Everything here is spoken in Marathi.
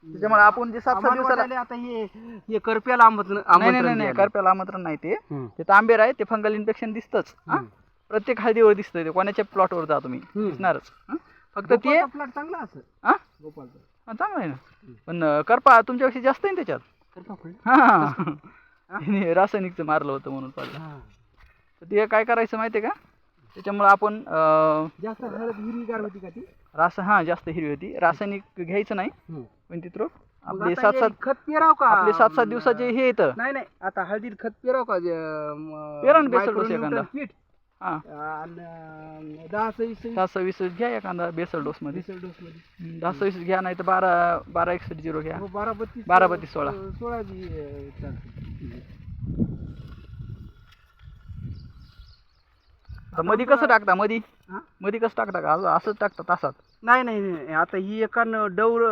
त्याच्यामुळे आपण जे 7-7 दिवसाला आता हे करप्याला नाही करप्याला आमंत्रण नाही ते तांबेर आहे, ते फंगल इन्फेक्शन दिसतंच. प्रत्येक हळदीवर दिसतं ते, कोणाच्या प्लॉटवर जा तुम्ही दिसणारच. फक्त ते प्लॉट चांगला असं गोपालचा चांगलं आहे ना, पण करपा तुमच्यापेक्षा जास्त आहे ना त्याच्यात. हा रासायनिकचं मारलं होतं म्हणून पाहिलं. तर ते काय करायचं माहिती आहे का, त्याच्यामुळे आपण जास्त हळद हिरवीगार होती का ती? जास्त हिरवी होती. रासायनिक घ्यायचं नाही, पण तिथं आपले आता 7-7 खत पेराव का? आपले 7-7 दिवसाचे हे येतं. नाही आता हळदीत खत पेराव का? पेरण बेसल डोस एखादा. पीठ हा 10-20 घ्या एखादा बेसल डोस मध्ये. बेसल डोस मध्ये 10-20 घ्या, नाही तर 12-61-0 घ्या. 12-32-16 16 बी चालते. मधी कसं टाकता? मधी कसं टाकता का असंच टाकता तासात? नाही आता ही एकानं डवर